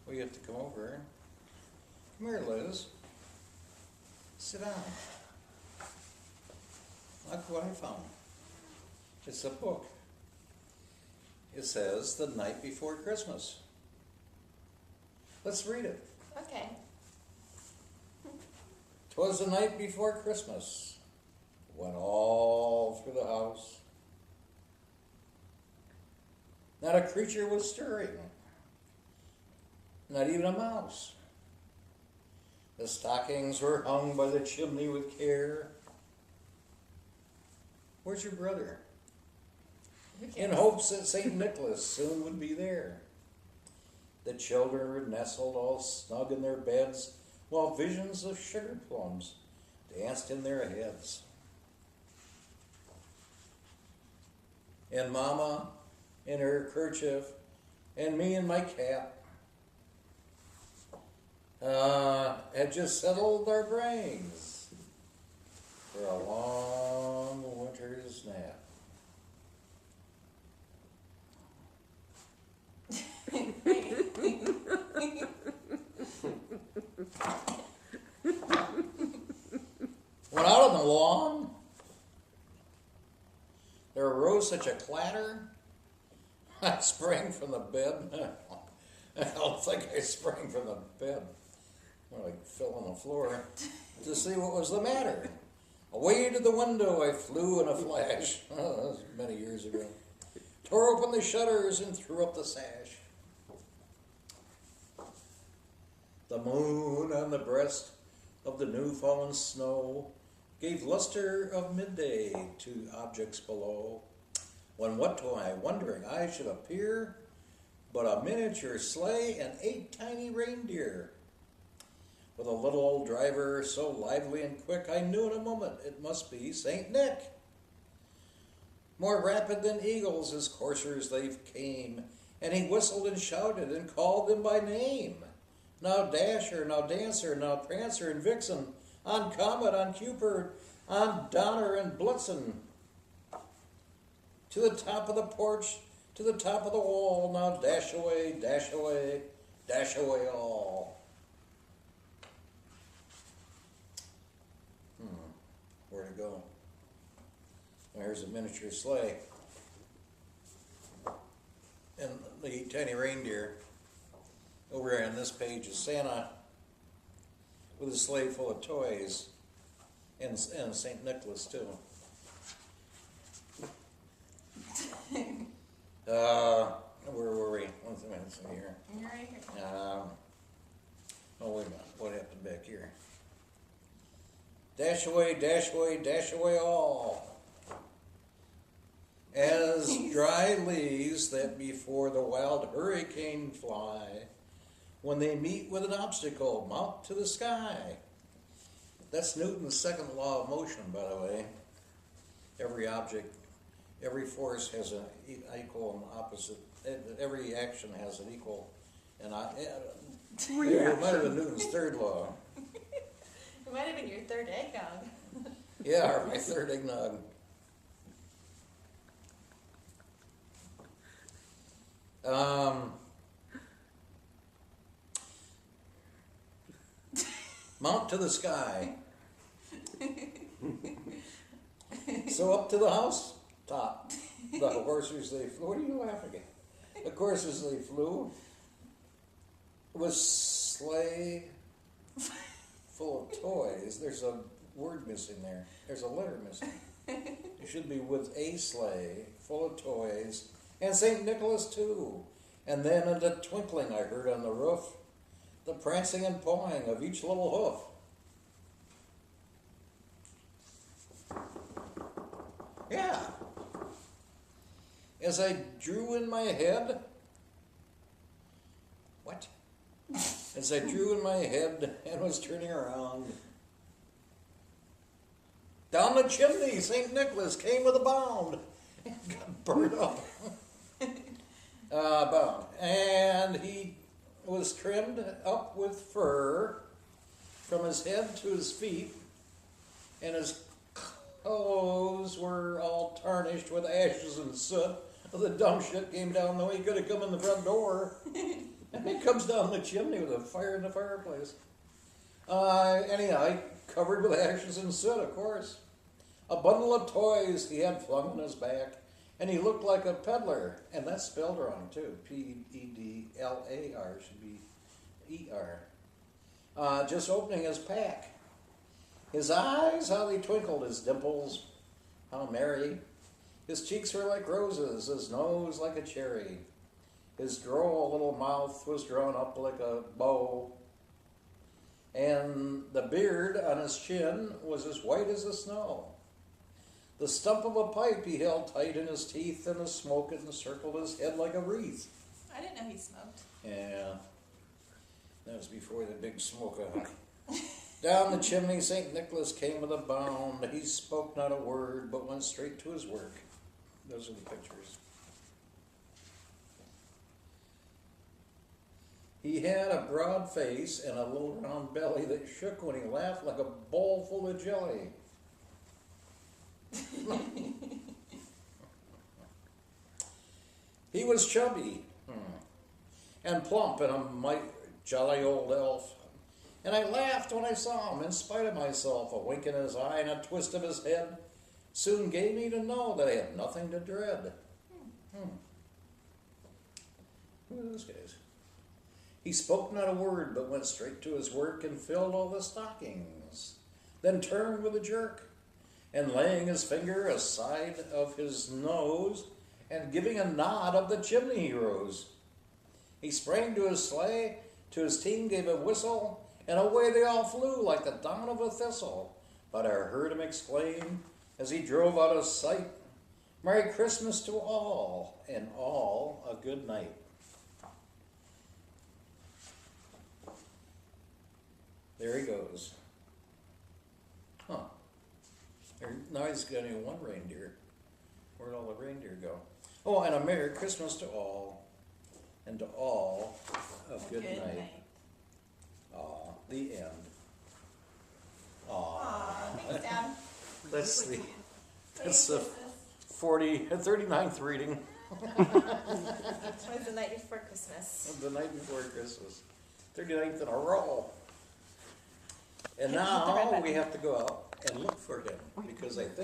We have to come over. Come here, Liz. Sit down. Look what I found. It's a book. It says The Night Before Christmas. Let's read it. Okay. 'Twas the night before Christmas, went all through the house. Not a creature was stirring, not even a mouse. The stockings were hung by the chimney with care. Where's your brother? In hopes that St. Nicholas soon would be there. The children were nestled all snug in their beds, while visions of sugar plums danced in their heads. And Mama in her kerchief, and me in my cap, had just settled our brains for a long winter's nap. When out on the lawn, there arose such a clatter, I sprang from the bed. I don't think I sprang from the bed. I fell on the floor to see what was the matter. Away to the window I flew in a flash. Oh, that was many years ago. Tore open the shutters and threw up the sash. The moon on the breast of the new-fallen snow gave luster of midday to objects below, when what to my wondering eyes should appear but a miniature sleigh and 8 tiny reindeer. With a little old driver so lively and quick, I knew in a moment it must be St. Nick. More rapid than eagles his coursers they came, and he whistled and shouted and called them by name. Now Dasher, now Dancer, now Prancer and Vixen, on Comet, on Cupid, on Donner and Blitzen. To the top of the porch, to the top of the wall, now dash away, dash away, dash away all. Where to go? There's a miniature sleigh. And the tiny reindeer. Over on this page is Santa with a sleigh full of toys, and St. Nicholas too. Where were we? Let's see here. You're right here. Oh, wait a minute. What happened back here? Dash away, dash away, dash away all. As dry leaves that before the wild hurricane fly, when they meet with an obstacle, mount to the sky. That's Newton's second law of motion, by the way. Every object, every force has an equal and opposite. Every action has an equal and it might have been Newton's third law. It might have been your third eggnog. Yeah, or my third eggnog. Mount to the sky. So up to the house top. The coursers they flew. What are you laughing at? The coursers they flew. With sleigh full of toys. There's a word missing there. There's a letter missing. It should be with a sleigh full of toys. And St. Nicholas too. And then in the twinkling I heard on the roof the prancing and pawing of each little hoof. Yeah. As I drew in my head, what? As I drew in my head and was turning around, down the chimney St. Nicholas came with a bound and got burned up. Bound. And he was trimmed up with fur from his head to his feet, and his clothes were all tarnished with ashes and soot. The dumb shit came down though he could have come in the front door. And he could comes down the chimney with a fire in the fireplace. Anyhow, covered with ashes and soot, of course. A bundle of toys he had flung on his back, and he looked like a peddler, and that's spelled wrong too. P-E-D-L-A-R should be E-R. Just opening his pack. His eyes, how they twinkled, his dimples, how merry. His cheeks were like roses, his nose like a cherry. His droll little mouth was drawn up like a bow, and the beard on his chin was as white as the snow. The stump of a pipe he held tight in his teeth, and the smoke encircled his head like a wreath. I didn't know he smoked. Yeah, that was before the big smoke. Down the chimney St. Nicholas came with a bound. He spoke not a word, but went straight to his work. Those are the pictures. He had a broad face and a little round belly that shook when he laughed like a bowl full of jelly. He was chubby and plump and a mighty jolly old elf. And I laughed when I saw him in spite of myself. A wink in his eye and a twist of his head soon gave me to know that I had nothing to dread. Who are those guys? He spoke not a word, but went straight to his work and filled all the stockings. Then turned with a jerk, and laying his finger aside of his nose, and giving a nod up the chimney he rose. He sprang to his sleigh, to his team gave a whistle, and away they all flew like the down of a thistle. But I heard him exclaim, as he drove out of sight, "Merry Christmas to all, and all a good night." There he goes. Now he's got only one reindeer. Where'd all the reindeer go? Oh, and a Merry Christmas to all, and to all a good night. Aw, the end. Aw, thanks, Dad. That's the 39th reading. It was the night before Christmas. The night before Christmas. 39th in a row. And Hit the red now button. we have to go out and look for him, because I think